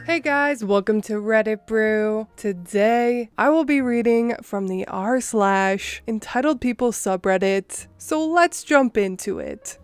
Hey guys, welcome to Reddit Brew. Today, I will be reading from the r/EntitledPeople subreddit, so let's jump into it.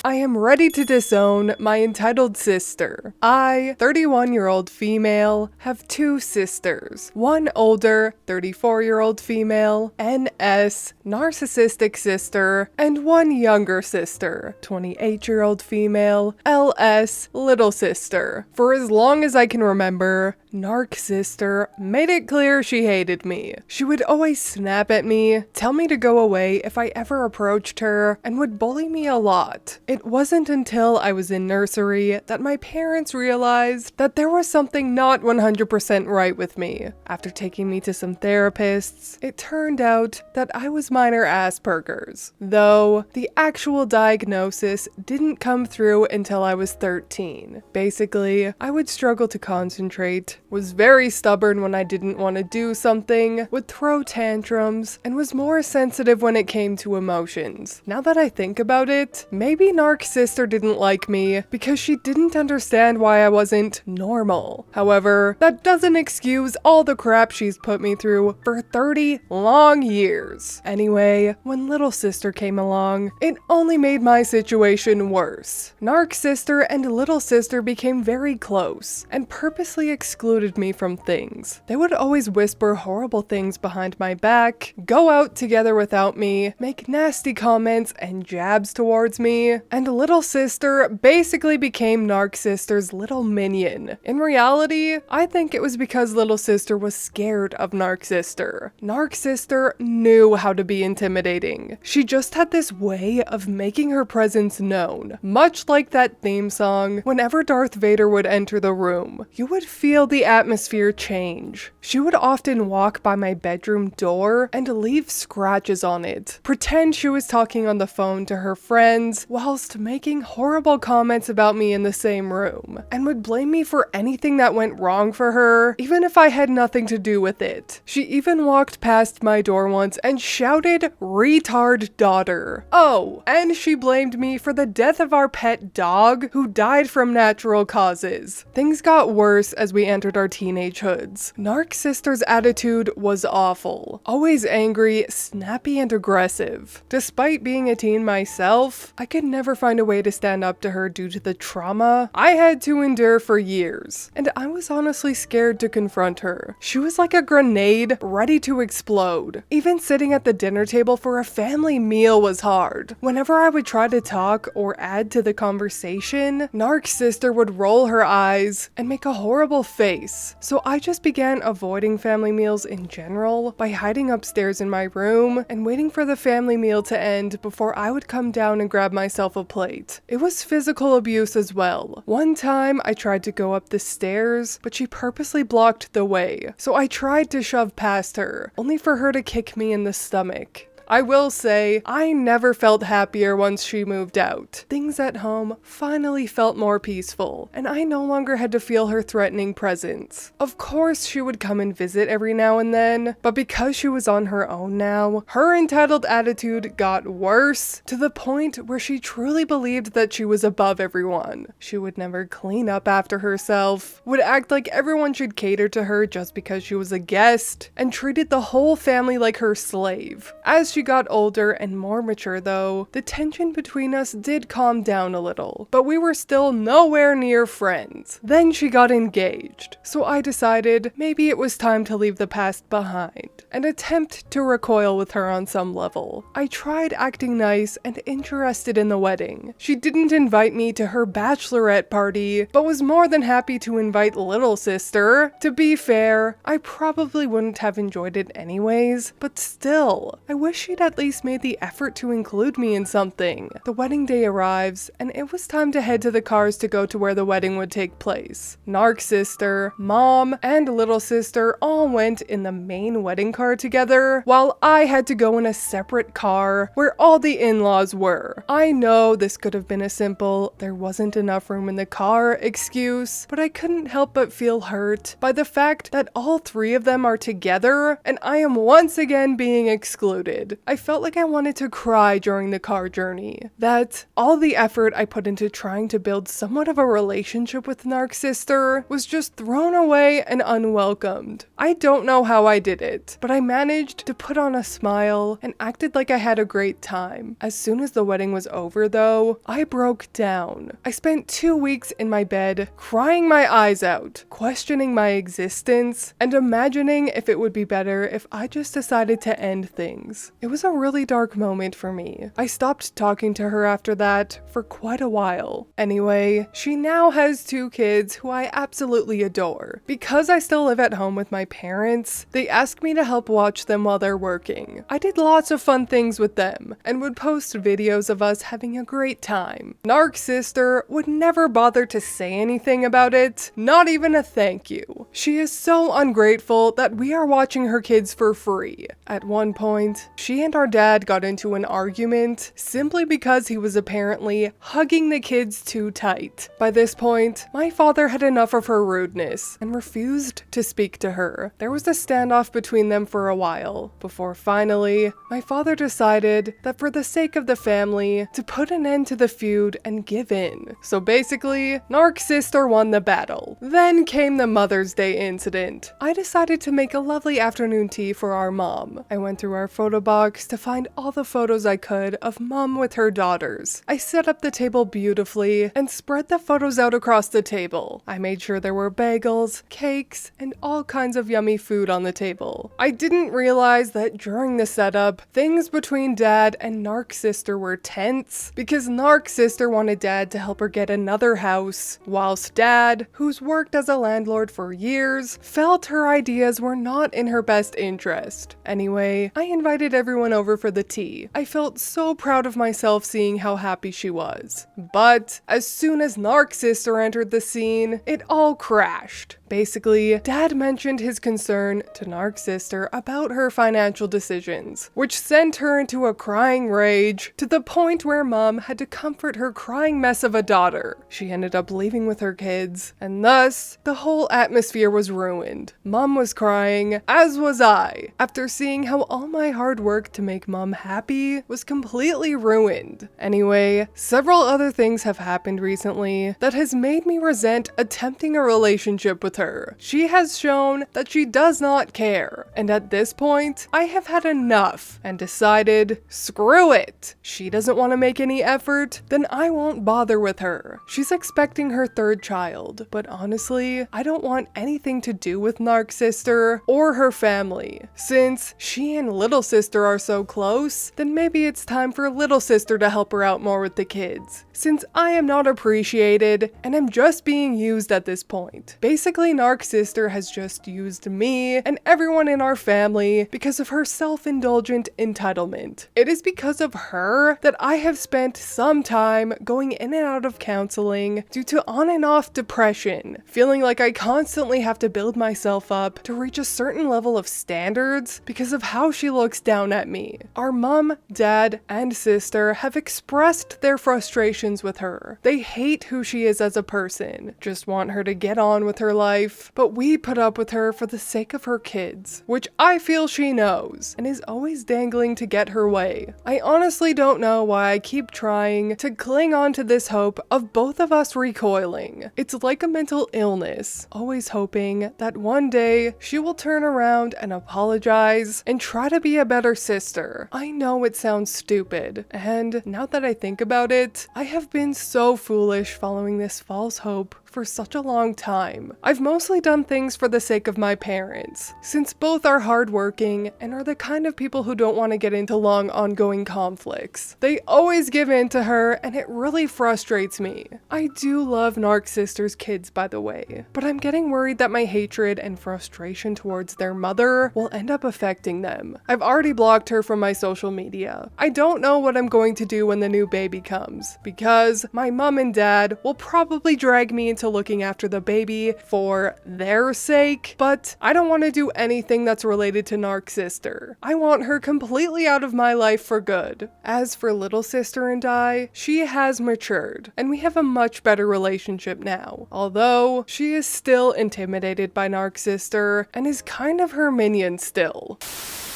I am ready to disown my entitled sister. I, 31-year-old female, have two sisters. One older, 34-year-old female, NS, narcissistic sister, and one younger sister, 28-year-old female, LS, little sister. For as long as I can remember, Narc sister made it clear she hated me. She would always snap at me, tell me to go away if I ever approached her, and would bully me a lot. It wasn't until I was in nursery that my parents realized that there was something not 100% right with me. After taking me to some therapists, it turned out that I was minor Asperger's, though the actual diagnosis didn't come through until I was 13. Basically, I would struggle to concentrate, was very stubborn when I didn't want to do something, would throw tantrums, and was more sensitive when it came to emotions. Now that I think about it, maybe Narc sister didn't like me because she didn't understand why I wasn't normal. However, that doesn't excuse all the crap she's put me through for 30 long years. Anyway, when little sister came along, it only made my situation worse. Narc sister and little sister became very close and purposely excluded me from things. They would always whisper horrible things behind my back, go out together without me, make nasty comments and jabs towards me, and little sister basically became Narc sister's little minion. In reality, I think it was because little sister was scared of Narc sister. Narc sister knew how to be intimidating. She just had this way of making her presence known. Much like that theme song, whenever Darth Vader would enter the room, you would feel the atmosphere change. She would often walk by my bedroom door and leave scratches on it, pretend she was talking on the phone to her friends, whilst making horrible comments about me in the same room, and would blame me for anything that went wrong for her, even if I had nothing to do with it. She even walked past my door once and shouted, "Retard daughter." Oh, and she blamed me for the death of our pet dog, who died from natural causes. Things got worse as we entered our teenage hoods. Narc sister's attitude was awful. Always angry, snappy, and aggressive. Despite being a teen myself, I could never find a way to stand up to her due to the trauma I had to endure for years, and I was honestly scared to confront her. She was like a grenade ready to explode. Even sitting at the dinner table for a family meal was hard. Whenever I would try to talk or add to the conversation, Narc sister would roll her eyes and make a horrible face. So I just began avoiding family meals in general by hiding upstairs in my room and waiting for the family meal to end before I would come down and grab myself a plate. It was physical abuse as well. One time I tried to go up the stairs, but she purposely blocked the way, so I tried to shove past her, only for her to kick me in the stomach. I will say, I never felt happier once she moved out. Things at home finally felt more peaceful, and I no longer had to feel her threatening presence. Of course, she would come and visit every now and then, but because she was on her own now, her entitled attitude got worse to the point where she truly believed that she was above everyone. She would never clean up after herself, would act like everyone should cater to her just because she was a guest, and treated the whole family like her slave. As she got older and more mature though, the tension between us did calm down a little, but we were still nowhere near friends. Then she got engaged, so I decided maybe it was time to leave the past behind and attempt to recoil with her on some level. I tried acting nice and interested in the wedding. She didn't invite me to her bachelorette party, but was more than happy to invite little sister. To be fair, I probably wouldn't have enjoyed it anyways, but still, I wish she'd at least made the effort to include me in something. The wedding day arrives, and it was time to head to the cars to go to where the wedding would take place. Narc sister, mom, and little sister all went in the main wedding car together, while I had to go in a separate car where all the in-laws were. I know this could have been a simple "there wasn't enough room in the car" excuse, but I couldn't help but feel hurt by the fact that all three of them are together, and I am once again being excluded. bed. I felt like I wanted to cry during the car journey. That all the effort I put into trying to build somewhat of a relationship with Narcissist Sister was just thrown away and unwelcomed. I don't know how I did it, but I managed to put on a smile and acted like I had a great time. As soon as the wedding was over though, I broke down. I spent 2 weeks in my bed, crying my eyes out, questioning my existence, and imagining if it would be better if I just decided to end things. It was a really dark moment for me. I stopped talking to her after that for quite a while. Anyway, she now has 2 kids who I absolutely adore. Because I still live at home with my parents, they ask me to help watch them while they're working. I did lots of fun things with them and would post videos of us having a great time. Narc Sister would never bother to say anything about it, not even a thank you. She is so ungrateful that we are watching her kids for free. At one point, she and our dad got into an argument simply because he was apparently hugging the kids too tight. By this point, my father had enough of her rudeness and refused to speak to her. There was a standoff between them for a while, before finally, my father decided that for the sake of the family, to put an end to the feud and give in. So basically, Narc Sister won the battle. Then came the Mother's Day incident. I decided to make a lovely afternoon tea for our mom. I went through our photo box to find all the photos I could of mom with her daughters. I set up the table beautifully and spread the photos out across the table. I made sure there were bagels, cakes, and all kinds of yummy food on the table. I didn't realize that during the setup, things between Dad and Narc Sister were tense because Narc Sister wanted Dad to help her get another house, whilst Dad, who's worked as a landlord for years, felt her ideas were not in her best interest. Anyway, I invited everyone over for the tea. I felt so proud of myself seeing how happy she was. But as soon as Narc Sister entered the scene, it all crashed. Basically, Dad mentioned his concern to Narc Sister about her financial decisions, which sent her into a crying rage to the point where Mom had to comfort her crying mess of a daughter. She ended up leaving with her kids, and thus, the whole atmosphere was ruined. Mom was crying, as was I, after seeing how all my hard work to make Mom happy was completely ruined. Anyway, several other things have happened recently that has made me resent attempting a relationship with her. She has shown that she does not care, and at this point, I have had enough and decided, screw it. She doesn't want to make any effort, then I won't bother with her. She's expecting her 3rd child, but honestly, I don't want anything to do with Narc Sister or her family. Since she and Little Sister are so close, then maybe it's time for Little Sister to help her out more with the kids, since I am not appreciated and am just being used at this point. Basically, Narc Sister has just used me and everyone in our family because of her self-indulgent entitlement. It is because of her that I have spent some time going in and out of counseling due to on and off depression, feeling like I constantly have to build myself up to reach a certain level of standards because of how she looks down at me. Our mom, dad, and sister have expressed their frustrations with her. They hate who she is as a person, just want her to get on with her life, but we put up with her for the sake of her kids, which I feel she knows, and is always dangling to get her way. I honestly don't know why I keep trying to cling on to this hope of both of us recoiling. It's like a mental illness, always hoping that one day she will turn around and apologize and try to be a better sister. I know it sounds stupid, and now that I think about it, I have been so foolish following this false hope for such a long time. I've mostly done things for the sake of my parents, since both are hardworking and are the kind of people who don't want to get into long ongoing conflicts. They always give in to her, and it really frustrates me. I do love Narc Sister's kids, by the way, but I'm getting worried that my hatred and frustration towards their mother will end up affecting them. I've already blocked her from my social media. I don't know what I'm going to do when the new baby comes, because my mom and dad will probably drag me into looking after the baby for their sake, but I don't want to do anything that's related to Narc Sister. I want her completely out of my life for good. As for Little Sister and I, she has matured, and we have a much better relationship now, although she is still intimidated by Narc Sister and is kind of her minion still.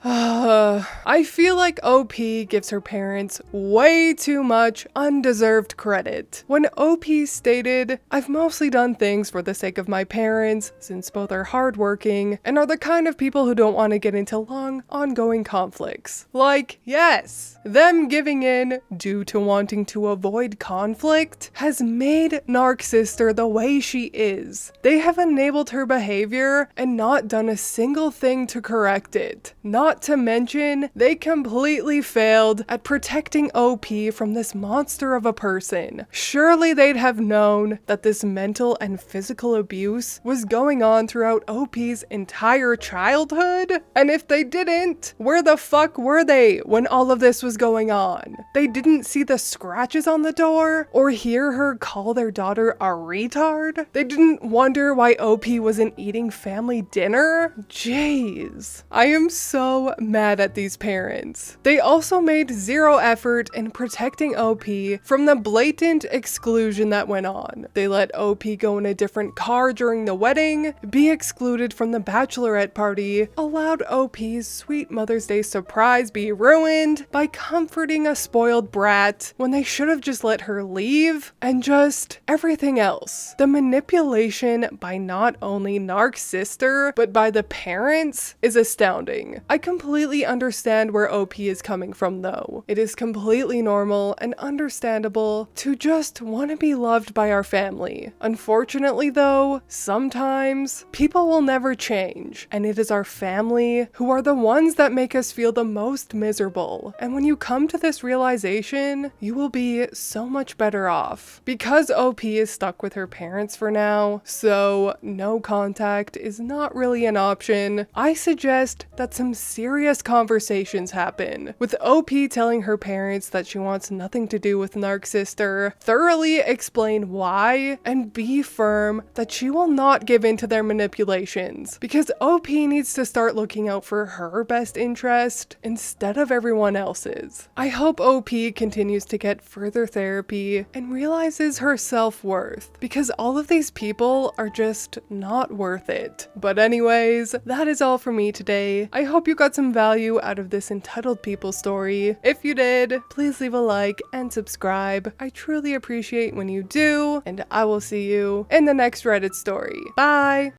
I feel like OP gives her parents way too much undeserved credit. When OP stated, "I've mostly done things for the sake of my parents, since both are hardworking and are the kind of people who don't want to get into long, ongoing conflicts." Like, yes, them giving in due to wanting to avoid conflict has made Narcissist the way she is. They have enabled her behavior and not done a single thing to correct it. Not to mention, they completely failed at protecting OP from this monster of a person. Surely they'd have known that this mental and physical abuse was going on throughout OP's entire childhood? And if they didn't, where the fuck were they when all of this was going on? They didn't see the scratches on the door or hear her call their daughter a retard? They didn't wonder why OP wasn't eating family dinner? Jeez. I am so mad at these parents. They also made zero effort in protecting OP from the blatant exclusion that went on. They let OP go in a different car during the wedding, be excluded from the bachelorette party, allowed OP's sweet Mother's Day surprise be ruined by comforting a spoiled brat when they should have just let her leave, and just everything else. The manipulation by not only Narcissist, but by the parents is astounding. I completely understand where OP is coming from though. It is completely normal and understandable to just want to be loved by our family. Unfortunately though, sometimes people will never change, and it is our family who are the ones that make us feel the most miserable. And when you come to this realization, you will be so much better off. Because OP is stuck with her parents for now, so no contact is not really an option, I suggest that some serious conversations happen, with OP telling her parents that she wants nothing to do with Narcissist, thoroughly explain why, and be firm that she will not give in to their manipulations, because OP needs to start looking out for her best interest instead of everyone else's. I hope OP continues to get further therapy and realizes her self-worth, because all of these people are just not worth it. But anyways, that is all for me today. I hope you got some value out of this Entitled People story. If you did, please leave a like and subscribe. I truly appreciate when you do, and I will see you in the next Reddit story. Bye!